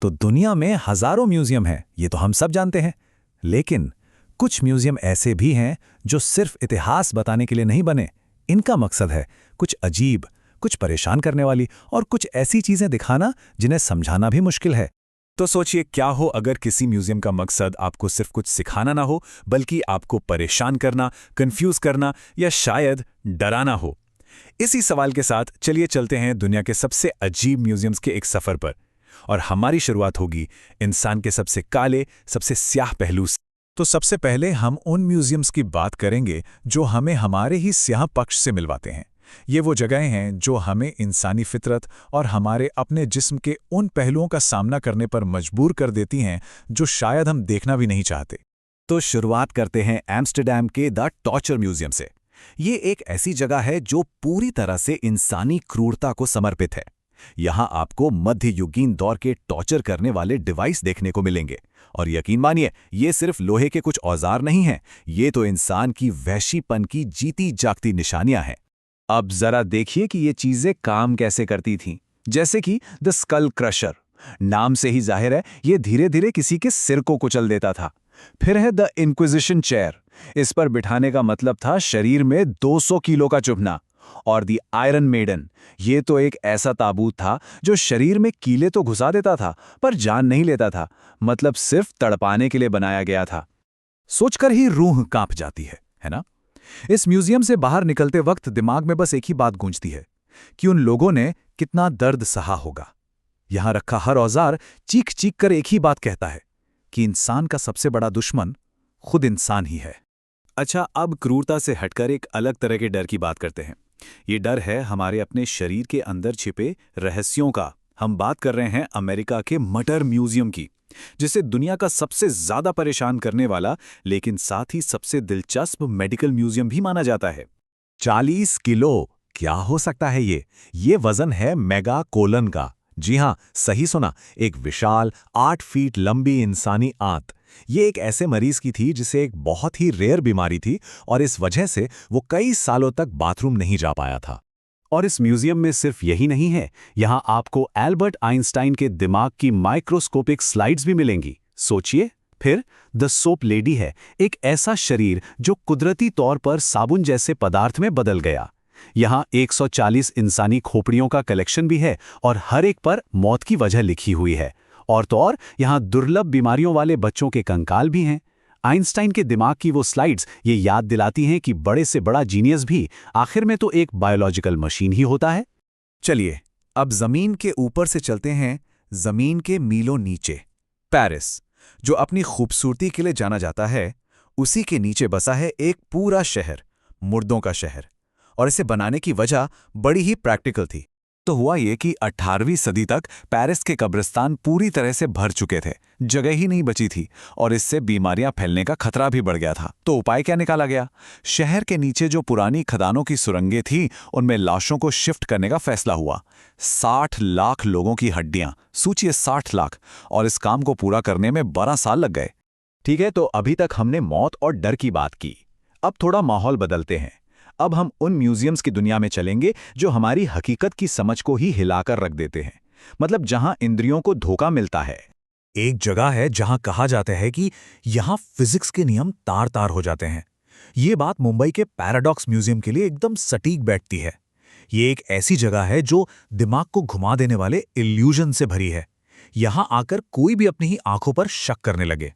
तो दुनिया में हजारों म्यूजियम हैं, ये तो हम सब जानते हैं। लेकिन कुछ म्यूजियम ऐसे भी हैं जो सिर्फ इतिहास बताने के लिए नहीं बने। इनका मकसद है कुछ अजीब, कुछ परेशान करने वाली और कुछ ऐसी चीजें दिखाना जिन्हें समझाना भी मुश्किल है। तो सोचिए क्या हो अगर किसी म्यूजियम का मकसद आपको सिर्फ कुछ सिखाना ना हो, बल्कि आपको परेशान करना, कंफ्यूज करना या शायद डराना हो। इसी सवाल के साथ चलिए चलते हैं दुनिया के सबसे अजीब म्यूजियम्स के एक सफर पर। और हमारी शुरुआत होगी इंसान के सबसे काले, सबसे स्याह पहलू से। तो सबसे पहले हम उन म्यूजियम्स की बात करेंगे जो हमें हमारे ही स्याह पक्ष से मिलवाते हैं। ये वो जगहें हैं जो हमें इंसानी फितरत और हमारे अपने जिस्म के उन पहलुओं का सामना करने पर मजबूर कर देती हैं जो शायद हम देखना भी नहीं चाहते। तो शुरुआत करते हैं एम्स्टर्डम के द टॉर्चर म्यूजियम से। ये एक ऐसी जगह है जो पूरी तरह से इंसानी क्रूरता को समर्पित है। यहाँ आपको मध्ययुगीन दौर के टॉर्चर करने वाले डिवाइस देखने को मिलेंगे। और यकीन मानिए, ये सिर्फ लोहे के कुछ औजार नहीं हैं, ये तो इंसान की वहशीपन की जीती जागती निशानियां हैं। अब जरा देखिए कि ये चीजें काम कैसे करती थीं। जैसे कि द स्कल क्रशर, नाम से ही जाहिर है ये धीरे धीरे किसी के सिर को कुचल देता था। फिर है द इंक्विजिशन चेयर, इस पर बिठाने का मतलब था शरीर में 200 किलो का चुभना। और द आयरन मेडन, ये तो एक ऐसा ताबूत था जो शरीर में कीले तो घुसा देता था पर जान नहीं लेता था, मतलब सिर्फ तड़पाने के लिए बनाया गया था। सोचकर ही रूह कांप जाती है ना? इस म्यूजियम से बाहर निकलते वक्त दिमाग में बस एक ही बात गूंजती है कि उन लोगों ने कितना दर्द सहा होगा। यहां रखा हर औजार चीख चीख कर एक ही बात कहता है कि इंसान का सबसे बड़ा दुश्मन खुद इंसान ही है। अच्छा, अब क्रूरता से हटकर एक अलग तरह के डर की बात करते हैं। ये डर है हमारे अपने शरीर के अंदर छिपे रहस्यों का। हम बात कर रहे हैं अमेरिका के मटर म्यूजियम की, जिसे दुनिया का सबसे ज्यादा परेशान करने वाला लेकिन साथ ही सबसे दिलचस्प मेडिकल म्यूजियम भी माना जाता है। 40 किलो, क्या हो सकता है ये वजन है मेगा कोलन का। जी हां, सही सुना, एक विशाल 8 फीट लंबी इंसानी आंत। ये एक ऐसे मरीज की थी जिसे एक बहुत ही रेयर बीमारी थी और इस वजह से वो कई सालों तक बाथरूम नहीं जा पाया था। और इस म्यूजियम में सिर्फ यही नहीं है, यहां आपको एल्बर्ट आइंस्टाइन के दिमाग की माइक्रोस्कोपिक स्लाइड्स भी मिलेंगी। सोचिए। फिर द सोप लेडी है, एक ऐसा शरीर जो कुदरती तौर पर साबुन जैसे पदार्थ में बदल गया। यहां 140 इंसानी खोपड़ियों का कलेक्शन भी है और हर एक पर मौत की वजह लिखी हुई है। और तो और यहां दुर्लभ बीमारियों वाले बच्चों के कंकाल भी हैं। आइंस्टाइन के दिमाग की वो स्लाइड्स ये याद दिलाती हैं कि बड़े से बड़ा जीनियस भी आखिर में तो एक बायोलॉजिकल मशीन ही होता है। चलिए अब जमीन के ऊपर से चलते हैं, जमीन के मीलों नीचे। पेरिस, जो अपनी खूबसूरती के लिए जाना जाता है, उसी के नीचे बसा है एक पूरा शहर, मुर्दों का शहर। और इसे बनाने की वजह बड़ी ही प्रैक्टिकल थी। तो हुआ ये कि 18वीं सदी तक पेरिस के कब्रिस्तान पूरी तरह से भर चुके थे, जगह ही नहीं बची थी और इससे बीमारियां फैलने का खतरा भी बढ़ गया था। तो उपाय क्या निकाला गया? शहर के नीचे जो पुरानी खदानों की सुरंगें थीं, उनमें लाशों को शिफ्ट करने का फैसला हुआ। 60 लाख लोगों की हड्डियां, सोचिए 60 लाख, और इस काम को पूरा करने में 12 साल लग गए। ठीक है, तो अभी तक हमने मौत और डर की बात की। अब थोड़ा माहौल बदलते हैं। अब हम उन म्यूजियम्स की दुनिया में चलेंगे जो हमारी हकीकत की समझ को ही हिलाकर रख देते हैं, मतलब जहां इंद्रियों को धोखा मिलता है। एक जगह है जहां कहा जाता है कि यहां फिजिक्स के नियम तार तार हो जाते हैं। ये बात मुंबई के पैराडॉक्स म्यूजियम के लिए एकदम सटीक बैठती है। ये एक ऐसी जगह है जो दिमाग को घुमा देने वाले इल्यूजन से भरी है। यहां आकर कोई भी अपनी ही आंखों पर शक करने लगे।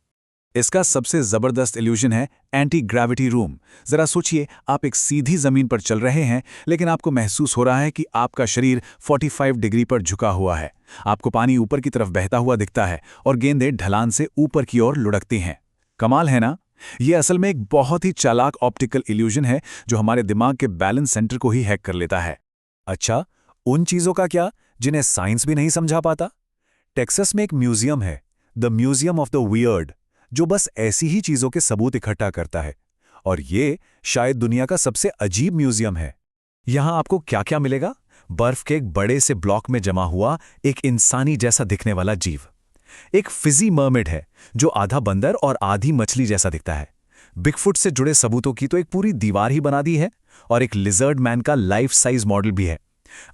इसका सबसे जबरदस्त इल्यूजन है एंटी ग्रेविटी रूम। जरा सोचिए, आप एक सीधी जमीन पर चल रहे हैं, लेकिन आपको महसूस हो रहा है कि आपका शरीर 45 डिग्री पर झुका हुआ है। आपको पानी ऊपर की तरफ बहता हुआ दिखता है और गेंदें ढलान से ऊपर की ओर लुढ़कती हैं। कमाल है ना? यह असल में एक बहुत ही चालाक ऑप्टिकल इल्यूजन है जो हमारे दिमाग के बैलेंस सेंटर को ही हैक कर लेता है। अच्छा, उन चीजों का क्या जिन्हें साइंस भी नहीं समझा पाता? टेक्सास में एक म्यूजियम है, the museum of the weird, जो बस ऐसी ही चीजों के सबूत इकट्ठा करता है। और ये शायद दुनिया का सबसे अजीब म्यूजियम है। यहां आपको क्या क्या मिलेगा? बर्फ के एक बड़े से ब्लॉक में जमा हुआ एक इंसानी जैसा दिखने वाला जीव। एक फिजी मर्मेड है जो आधा बंदर और आधी मछली जैसा दिखता है। बिगफुट से जुड़े सबूतों की तो एक पूरी दीवार ही बना दी है। और एक लिजर्ड मैन का लाइफ साइज मॉडल भी है।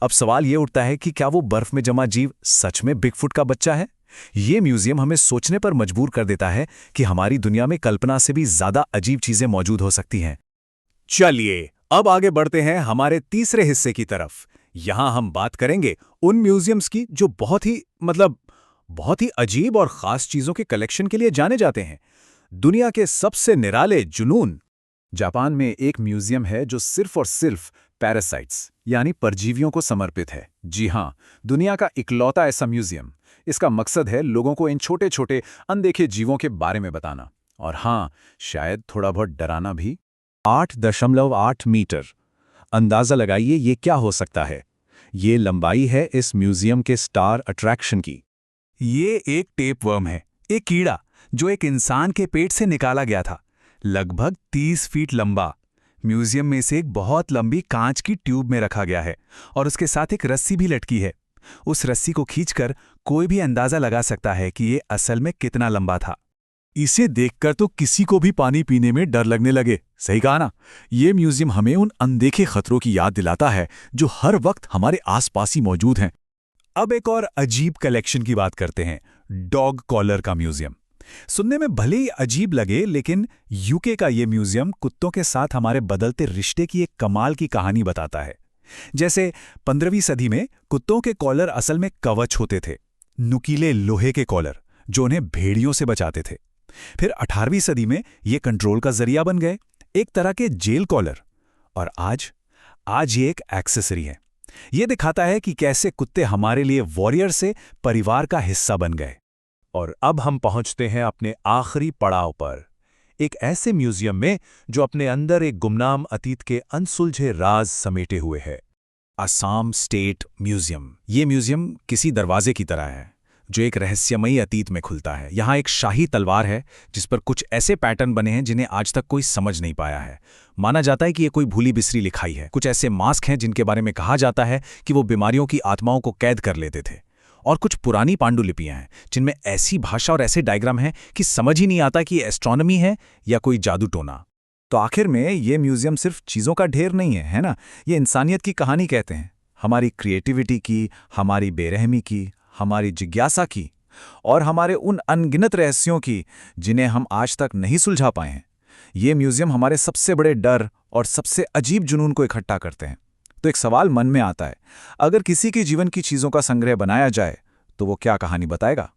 अब सवाल यह उठता है कि क्या वो बर्फ में जमा जीव सच में बिगफुट का बच्चा है ये म्यूजियम हमें सोचने पर मजबूर कर देता है कि हमारी दुनिया में कल्पना से भी ज्यादा अजीब चीजें मौजूद हो सकती हैं। चलिए अब आगे बढ़ते हैं हमारे तीसरे हिस्से की तरफ। यहां हम बात करेंगे उन म्यूजियम्स की जो बहुत ही अजीब और खास चीजों के कलेक्शन के लिए जाने जाते हैं। दुनिया के सबसे निराले जुनून। जापान में एक म्यूजियम है जो सिर्फ और सिर्फ पैरासाइट्स यानी परजीवियों को समर्पित है। जी हां, दुनिया का इकलौता ऐसा म्यूजियम। इसका मकसद है लोगों को इन छोटे छोटे अनदेखे जीवों के बारे में बताना, और हां, शायद थोड़ा बहुत डराना भी। 8.8 मीटर। अंदाजा लगाइए ये क्या हो सकता है। ये लंबाई है इस म्यूजियम के स्टार अट्रैक्शन की। ये एक टेपवर्म है, एक कीड़ा जो एक इंसान के पेट से निकाला गया था, लगभग 30 फीट लंबा। म्यूजियम में से एक बहुत लंबी कांच की ट्यूब में रखा गया है और उसके साथ एक रस्सी भी लटकी है। उस रस्सी को खींचकर कोई भी अंदाजा लगा सकता है कि ये असल में कितना लंबा था। इसे देखकर तो किसी को भी पानी पीने में डर लगने लगे। सही कहा ना? ये म्यूजियम हमें उन अनदेखे खतरों की याद दिलाता है जो हर वक्त हमारे आसपास ही मौजूद हैं। अब एक और अजीब कलेक्शन की बात करते हैं, डॉग कॉलर का म्यूजियम। सुनने में भले ही अजीब लगे, लेकिन यूके का ये म्यूजियम कुत्तों के साथ हमारे बदलते रिश्ते की एक कमाल की कहानी बताता है। जैसे 15वीं सदी में कुत्तों के कॉलर असल में कवच होते थे, नुकीले लोहे के कॉलर जो उन्हें भेड़ियों से बचाते थे। फिर 18वीं सदी में ये कंट्रोल का जरिया बन गए, एक तरह के जेल कॉलर। और आज ये एक एक्सेसरी है। ये दिखाता है कि कैसे कुत्ते हमारे लिए वॉरियर से परिवार का हिस्सा बन गए। और अब हम पहुंचते हैं अपने आखिरी पड़ाव पर, एक ऐसे म्यूजियम में जो अपने अंदर एक गुमनाम अतीत के अनसुलझे राज समेटे हुए है। Assam state museum. ये म्यूजियम किसी दरवाजे की तरह है जो एक रहस्यमयी अतीत में खुलता है। यहाँ एक शाही तलवार है जिस पर कुछ ऐसे पैटर्न बने हैं जिन्हें आज तक कोई समझ नहीं पाया है। माना जाता है कि ये कोई भूली बिसरी लिखाई है। कुछ ऐसे मास्क हैं जिनके बारे में कहा जाता है कि वो बीमारियों की आत्माओं को कैद कर लेते थे। और कुछ पुरानी पांडुलिपियां हैं जिनमें ऐसी भाषा और ऐसे डायग्राम हैं कि समझ ही नहीं आता कि ये एस्ट्रोनॉमी है या कोई जादू टोना। तो आखिर में ये म्यूजियम सिर्फ चीज़ों का ढेर नहीं है ना? ये इंसानियत की कहानी कहते हैं, हमारी क्रिएटिविटी की, हमारी बेरहमी की, हमारी जिज्ञासा की, और हमारे उन अनगिनत रहस्यों की जिन्हें हम आज तक नहीं सुलझा पाए हैं। ये म्यूजियम हमारे सबसे बड़े डर और सबसे अजीब जुनून को इकट्ठा करते हैं। तो एक सवाल मन में आता है, अगर किसी के जीवन की चीज़ों का संग्रह बनाया जाए तो वो क्या कहानी बताएगा?